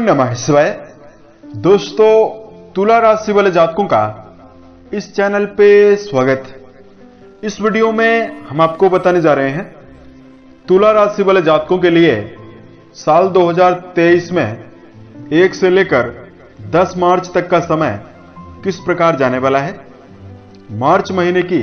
नमः शिवाय। दोस्तों, तुला राशि वाले जातकों का इस चैनल पे स्वागत। इस वीडियो में हम आपको बताने जा रहे हैं तुला राशि वाले जातकों के लिए साल 2023 में 1 से लेकर 10 मार्च तक का समय किस प्रकार जाने वाला है। मार्च महीने की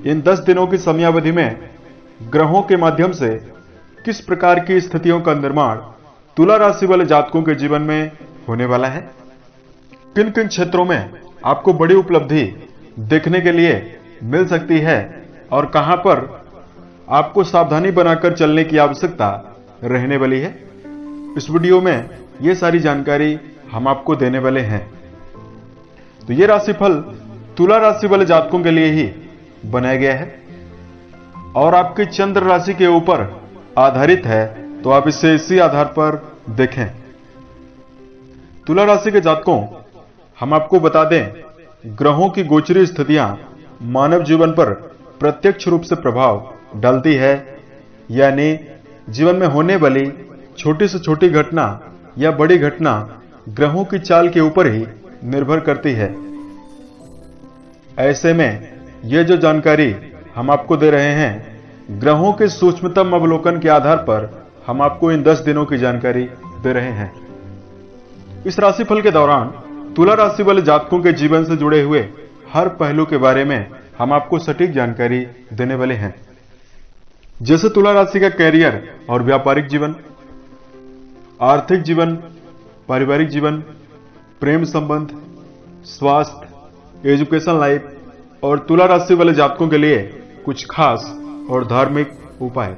इन 10 दिनों की समयावधि में ग्रहों के माध्यम से किस प्रकार की स्थितियों का निर्माण तुला राशि वाले जातकों के जीवन में होने वाला है, किन किन क्षेत्रों में आपको बड़ी उपलब्धि देखने के लिए मिल सकती है और कहां पर आपको सावधानी बनाकर चलने की आवश्यकता रहने वाली है। इस वीडियो में यह सारी जानकारी हम आपको देने वाले हैं। तो यह राशिफल तुला राशि वाले जातकों के लिए ही बनाया गया है और आपकी चंद्र राशि के ऊपर आधारित है, तो आप इसे इसी आधार पर देखें। तुला राशि के जातकों, हम आपको बता दें, ग्रहों की गोचरी स्थितियां मानव जीवन पर प्रत्यक्ष रूप से प्रभाव डालती है, यानी जीवन में होने वाली छोटी से छोटी घटना या बड़ी घटना ग्रहों की चाल के ऊपर ही निर्भर करती है। ऐसे में यह जो जानकारी हम आपको दे रहे हैं, ग्रहों के सूक्ष्मतम अवलोकन के आधार पर हम आपको इन 10 दिनों की जानकारी दे रहे हैं। इस राशिफल के दौरान तुला राशि वाले जातकों के जीवन से जुड़े हुए हर पहलू के बारे में हम आपको सटीक जानकारी देने वाले हैं, जैसे तुला राशि का कैरियर और व्यापारिक जीवन, आर्थिक जीवन, पारिवारिक जीवन, प्रेम संबंध, स्वास्थ्य, एजुकेशन लाइफ और तुला राशि वाले जातकों के लिए कुछ खास और धार्मिक उपाय।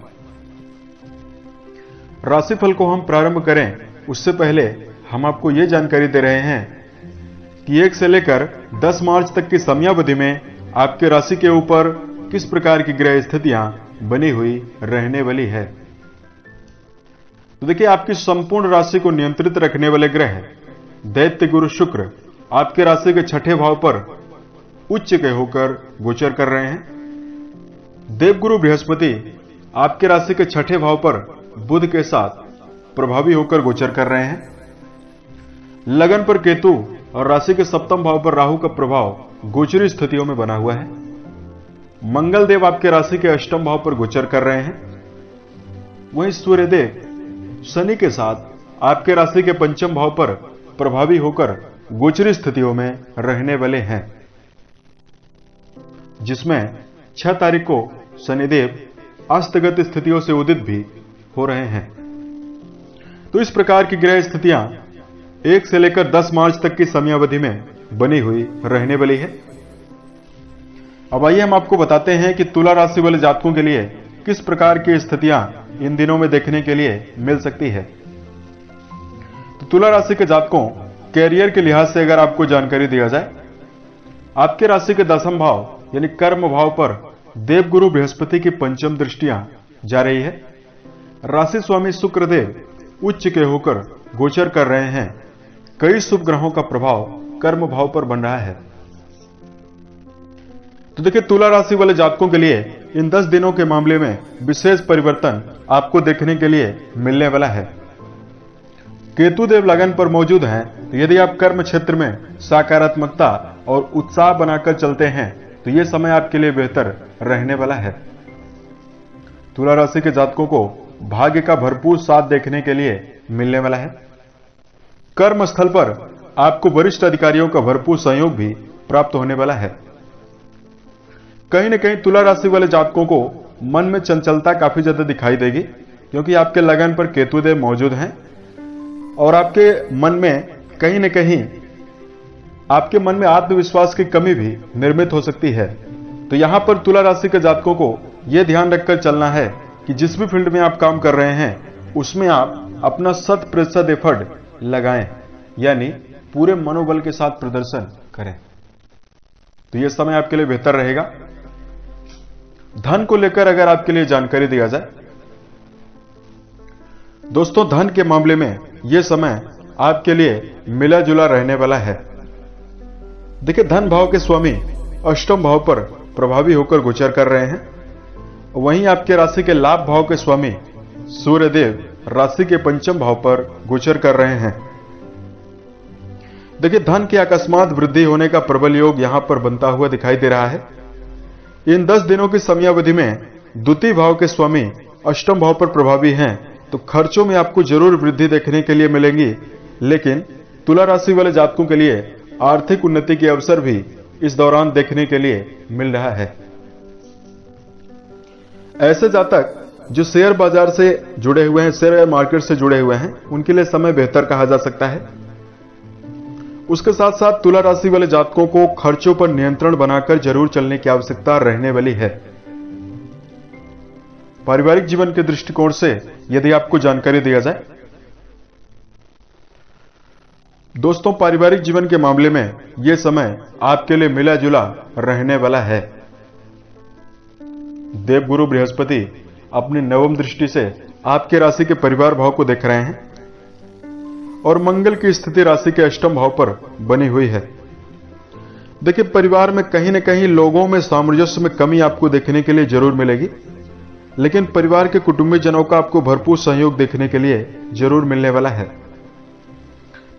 राशिफल को हम प्रारंभ करें उससे पहले हम आपको यह जानकारी दे रहे हैं कि 1 से लेकर 10 मार्च तक की समयावधि में आपके राशि के ऊपर किस प्रकार की ग्रह स्थितियां बनी हुई रहने वाली है। तो देखिए, आपकी संपूर्ण राशि को नियंत्रित रखने वाले ग्रह दैत्य गुरु शुक्र आपके राशि के 6ठे भाव पर उच्च के होकर गोचर कर रहे हैं। देवगुरु बृहस्पति आपके राशि के 6ठे भाव पर बुध के साथ प्रभावी होकर गोचर कर रहे हैं। लगन पर केतु और राशि के 7वें भाव पर राहु का प्रभाव गोचरी स्थितियों में बना हुआ है। मंगल देव आपके राशि के 8वें भाव पर गोचर कर रहे हैं। वहीं सूर्यदेव शनि के साथ आपके राशि के 5वें भाव पर प्रभावी होकर गोचरी स्थितियों में रहने वाले हैं, जिसमें 6 तारीख को शनिदेव अस्तगत स्थितियों से उदित भी हो रहे हैं। तो इस प्रकार की ग्रह स्थितियां 1 से लेकर 10 मार्च तक की समयावधि में बनी हुई रहने वाली है। अब आइए हम आपको बताते हैं कि तुला राशि वाले जातकों के लिए किस प्रकार की स्थितियां इन दिनों में देखने के लिए मिल सकती है। तो तुला राशि के जातकों, कैरियर के लिहाज से अगर आपको जानकारी दिया जाए, आपके राशि के 10वें भाव यानी कर्म भाव पर देवगुरु बृहस्पति की 5वीं दृष्टियां जा रही है। राशि स्वामी शुक्रदेव उच्च के होकर गोचर कर रहे हैं। कई शुभ ग्रहों का प्रभाव कर्म भाव पर बन रहा है। तो देखिए, तुला राशि वाले जातकों के लिए इन 10 दिनों के मामले में विशेष परिवर्तन आपको देखने के लिए मिलने वाला है। केतु देव लगन पर मौजूद हैं, तो यदि आप कर्म क्षेत्र में सकारात्मकता और उत्साह बनाकर चलते हैं तो यह समय आपके लिए बेहतर रहने वाला है। तुला राशि के जातकों को भाग्य का भरपूर साथ देखने के लिए मिलने वाला है। कर्म स्थल पर आपको वरिष्ठ अधिकारियों का भरपूर सहयोग भी प्राप्त होने वाला है। कहीं न कहीं तुला राशि वाले जातकों को मन में चंचलता काफी ज्यादा दिखाई देगी, क्योंकि आपके लगन पर केतुदेव मौजूद हैं और आपके मन में कहीं न कहीं आपके मन में आत्मविश्वास की कमी भी निर्मित हो सकती है। तो यहां पर तुला राशि के जातकों को यह ध्यान रखकर चलना है कि जिस भी फील्ड में आप काम कर रहे हैं उसमें आप अपना 100% एफर्ट लगाएं, यानी पूरे मनोबल के साथ प्रदर्शन करें। तो यह समय आपके लिए बेहतर रहेगा। धन को लेकर अगर आपके लिए जानकारी दिया जाए, दोस्तों, धन के मामले में यह समय आपके लिए मिला जुला रहने वाला है। देखिए, धन भाव के स्वामी 8वें भाव पर प्रभावी होकर गोचर कर रहे हैं। वहीं आपके राशि के लाभ भाव के स्वामी सूर्यदेव राशि के 5वें भाव पर गोचर कर रहे हैं। देखिए, धन की अकस्मात वृद्धि होने का प्रबल योग यहां पर बनता हुआ दिखाई दे रहा है। इन 10 दिनों की समयावधि में द्वितीय भाव के स्वामी अष्टम भाव पर प्रभावी हैं, तो खर्चों में आपको जरूर वृद्धि देखने के लिए मिलेंगी। लेकिन तुला राशि वाले जातकों के लिए आर्थिक उन्नति के अवसर भी इस दौरान देखने के लिए मिल रहा है। ऐसे जातक जो शेयर बाजार से जुड़े हुए हैं, शेयर मार्केट से जुड़े हुए हैं, उनके लिए समय बेहतर कहा जा सकता है। उसके साथ साथ तुला राशि वाले जातकों को खर्चों पर नियंत्रण बनाकर जरूर चलने की आवश्यकता रहने वाली है। पारिवारिक जीवन के दृष्टिकोण से यदि आपको जानकारी दिया जाए, दोस्तों, पारिवारिक जीवन के मामले में यह समय आपके लिए मिला जुला रहने वाला है। देवगुरु बृहस्पति अपनी नवम दृष्टि से आपके राशि के परिवार भाव को देख रहे हैं और मंगल की स्थिति राशि के अष्टम भाव पर बनी हुई है। देखिए, परिवार में कहीं न कहीं लोगों में सामंजस्य में कमी आपको देखने के लिए जरूर मिलेगी, लेकिन परिवार के कुटुंबी जनों का आपको भरपूर सहयोग देखने के लिए जरूर मिलने वाला है।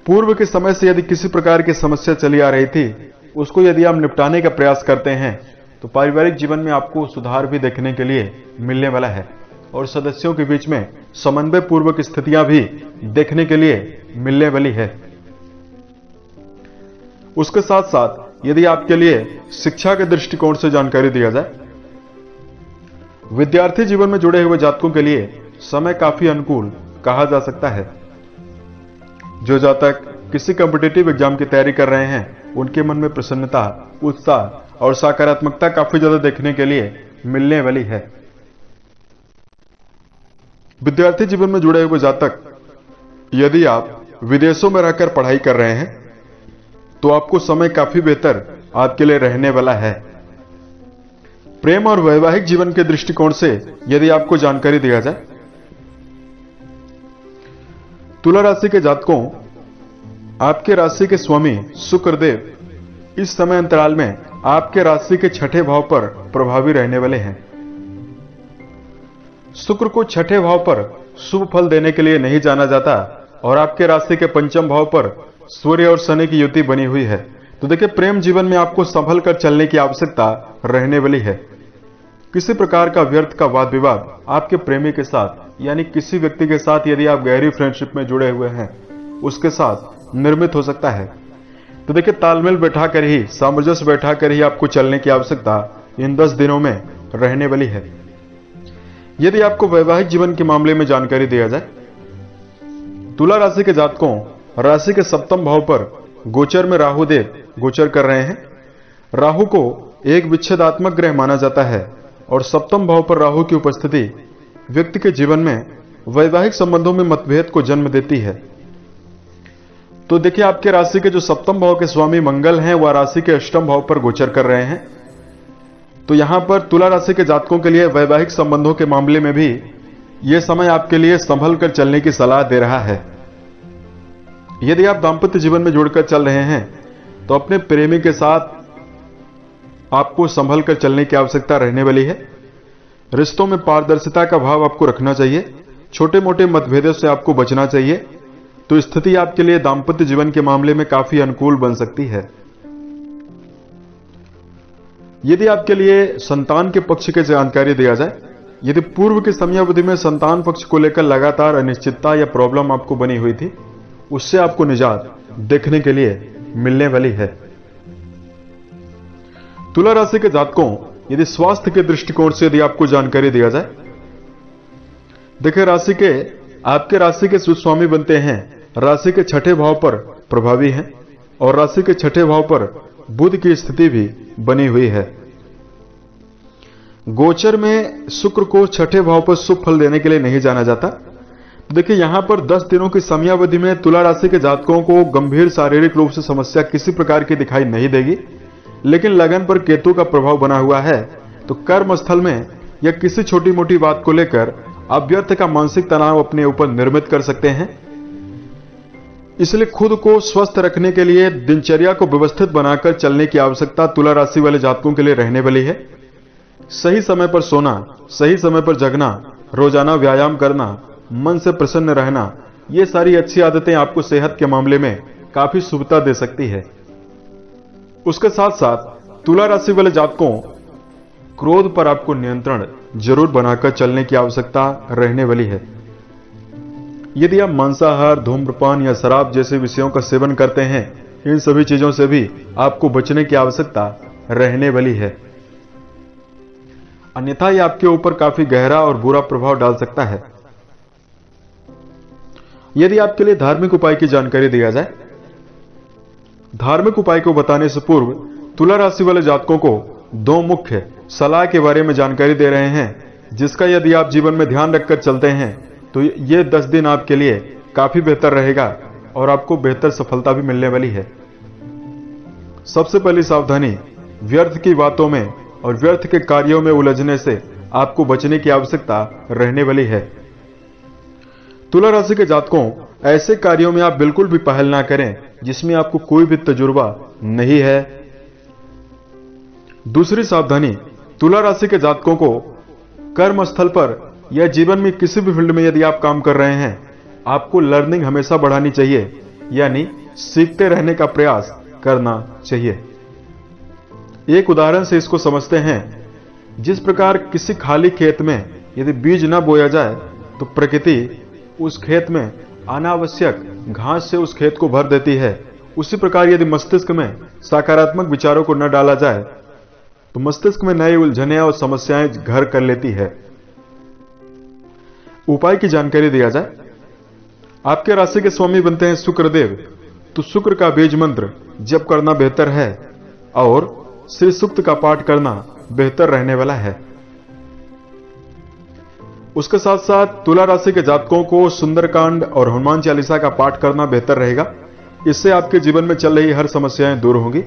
पूर्व के समय से यदि किसी प्रकार की समस्या चली आ रही थी, उसको यदि आप निपटाने का प्रयास करते हैं तो पारिवारिक जीवन में आपको सुधार भी देखने के लिए मिलने वाला है और सदस्यों के बीच में समन्वय पूर्वक स्थितियां भी देखने के लिए मिलने वाली है। उसके साथ साथ यदि आपके लिए शिक्षा के दृष्टिकोण से जानकारी दिया जाए, विद्यार्थी जीवन में जुड़े हुए जातकों के लिए समय काफी अनुकूल कहा जा सकता है। जो जातक किसी कॉम्पिटिटिव एग्जाम की तैयारी कर रहे हैं, उनके मन में प्रसन्नता, उत्साह और सकारात्मकता काफी ज्यादा देखने के लिए मिलने वाली है। विद्यार्थी जीवन में जुड़े हुए जातक यदि आप विदेशों में रहकर पढ़ाई कर रहे हैं तो आपको समय काफी बेहतर आपके लिए रहने वाला है। प्रेम और वैवाहिक जीवन के दृष्टिकोण से यदि आपको जानकारी दिया जाए, तुला राशि के जातकों, आपके राशि के स्वामी शुक्रदेव इस समय अंतराल में आपके राशि के छठे भाव पर प्रभावी रहने वाले हैं। शुक्र को छठे भाव पर शुभ फल देने के लिए नहीं जाना जाता और आपके राशि के पंचम भाव पर सूर्य और शनि की युति बनी हुई है। तो देखिए, प्रेम जीवन में आपको संभल कर चलने की आवश्यकता रहने वाली है। किसी प्रकार का व्यर्थ का वाद विवाद आपके प्रेमी के साथ यानी किसी व्यक्ति के साथ यदि आप गहरी फ्रेंडशिप में जुड़े हुए हैं, उसके साथ निर्मित हो सकता है। तो देखिए, तालमेल बैठाकर ही, सामंजस्य बैठाकर ही आपको चलने की आवश्यकता इन 10 दिनों में रहने वाली है। यदि आपको वैवाहिक जीवन के मामले में जानकारी दिया जाए, तुला राशि के जातकों, राशि के सप्तम भाव पर गोचर में राहु देव गोचर कर रहे हैं। राहु को एक विच्छेदात्मक ग्रह माना जाता है और सप्तम भाव पर राहु की उपस्थिति व्यक्ति के जीवन में वैवाहिक संबंधों में मतभेद को जन्म देती है। तो देखिए, आपके राशि के जो सप्तम भाव के स्वामी मंगल हैं, वह राशि के अष्टम भाव पर गोचर कर रहे हैं। तो यहां पर तुला राशि के जातकों के लिए वैवाहिक संबंधों के मामले में भी यह समय आपके लिए संभल कर चलने की सलाह दे रहा है। यदि आप दांपत्य जीवन में जुड़कर चल रहे हैं तो अपने प्रेमी के साथ आपको संभल कर चलने की आवश्यकता रहने वाली है। रिश्तों में पारदर्शिता का भाव आपको रखना चाहिए। छोटे मोटे मतभेदों से आपको बचना चाहिए। तो स्थिति आपके लिए दांपत्य जीवन के मामले में काफी अनुकूल बन सकती है। यदि आपके लिए संतान के पक्ष की जानकारी दिया जाए, यदि पूर्व की समयावधि में संतान पक्ष को लेकर लगातार अनिश्चितता या प्रॉब्लम आपको बनी हुई थी, उससे आपको निजात देखने के लिए मिलने वाली है। तुला राशि के जातकों, यदि स्वास्थ्य के दृष्टिकोण से यदि आपको जानकारी दिया जाए, देखिए, आपके राशि के स्वामी बनते हैं, राशि के छठे भाव पर प्रभावी हैं और राशि के छठे भाव पर बुध की स्थिति भी बनी हुई है। गोचर में शुक्र को छठे भाव पर शुभ फल देने के लिए नहीं जाना जाता। तो देखिए, यहां पर 10 दिनों की समयावधि में तुला राशि के जातकों को गंभीर शारीरिक रूप से समस्या किसी प्रकार की दिखाई नहीं देगी, लेकिन लगन पर केतु का प्रभाव बना हुआ है। तो कर्म स्थल में या किसी छोटी मोटी बात को लेकर आप व्यर्थ का मानसिक तनाव अपने ऊपर निर्मित कर सकते हैं। इसलिए खुद को स्वस्थ रखने के लिए दिनचर्या को व्यवस्थित बनाकर चलने की आवश्यकता तुला राशि वाले जातकों के लिए रहने वाली है। सही समय पर सोना, सही समय पर जगना, रोजाना व्यायाम करना, मन से प्रसन्न रहना, ये सारी अच्छी आदतें आपको सेहत के मामले में काफी शुभता दे सकती है। उसके साथ साथ तुला राशि वाले जातकों, क्रोध पर आपको नियंत्रण जरूर बनाकर चलने की आवश्यकता रहने वाली है। यदि आप मांसाहार, धूम्रपान या शराब जैसे विषयों का सेवन करते हैं, इन सभी चीजों से भी आपको बचने की आवश्यकता रहने वाली है, अन्यथा यह आपके ऊपर काफी गहरा और बुरा प्रभाव डाल सकता है। यदि आपके लिए धार्मिक उपाय की जानकारी दिया जाए, धार्मिक उपाय को बताने से पूर्व तुला राशि वाले जातकों को दो मुख्य सलाह के बारे में जानकारी दे रहे हैं, जिसका यदि आप जीवन में ध्यान रखकर चलते हैं तो ये 10 दिन आपके लिए काफी बेहतर रहेगा और आपको बेहतर सफलता भी मिलने वाली है। सबसे पहली सावधानी, व्यर्थ की बातों में और व्यर्थ के कार्यों में उलझने से आपको बचने की आवश्यकता रहने वाली है। तुला राशि के जातकों, ऐसे कार्यों में आप बिल्कुल भी पहल ना करें जिसमें आपको कोई भी तजुर्बा नहीं है। दूसरी सावधानी, तुला राशि के जातकों को कर्म स्थल पर या जीवन में किसी भी फील्ड में यदि आप काम कर रहे हैं, आपको लर्निंग हमेशा बढ़ानी चाहिए, यानी सीखते रहने का प्रयास करना चाहिए। एक उदाहरण से इसको समझते हैं। जिस प्रकार किसी खाली खेत में यदि बीज न बोया जाए तो प्रकृति उस खेत में अनावश्यक घास से उस खेत को भर देती है, उसी प्रकार यदि मस्तिष्क में सकारात्मक विचारों को न डाला जाए तो मस्तिष्क में नई उलझनें और समस्याएं घर कर लेती है। उपाय की जानकारी दिया जाए, आपके राशि के स्वामी बनते हैं शुक्रदेव, तो शुक्र का बीज मंत्र जप करना बेहतर है और श्री सूक्त का पाठ करना बेहतर रहने वाला है। उसके साथ साथ तुला राशि के जातकों को सुंदरकांड और हनुमान चालीसा का पाठ करना बेहतर रहेगा। इससे आपके जीवन में चल रही हर समस्याएं दूर होंगी।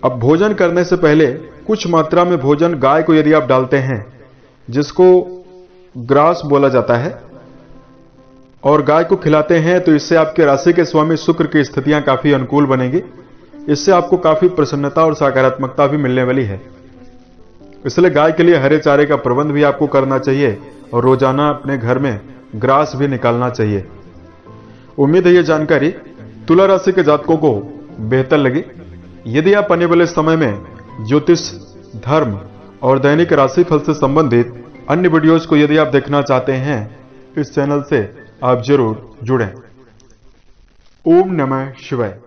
अब भोजन करने से पहले कुछ मात्रा में भोजन गाय को यदि आप डालते हैं, जिसको ग्रास बोला जाता है, और गाय को खिलाते हैं, तो इससे आपके राशि के स्वामी शुक्र की स्थितियां काफी अनुकूल बनेंगी। इससे आपको काफी प्रसन्नता और सकारात्मकता भी मिलने वाली है। इसलिए गाय के लिए हरे चारे का प्रबंध भी आपको करना चाहिए और रोजाना अपने घर में ग्रास भी निकालना चाहिए। उम्मीद है यह जानकारी तुला राशि के जातकों को बेहतर लगी। यदि आप आने वाले समय में ज्योतिष, धर्म और दैनिक राशिफल से संबंधित अन्य वीडियोस को यदि आप देखना चाहते हैं, इस चैनल से आप जरूर जुड़ें। ओम नमः शिवाय।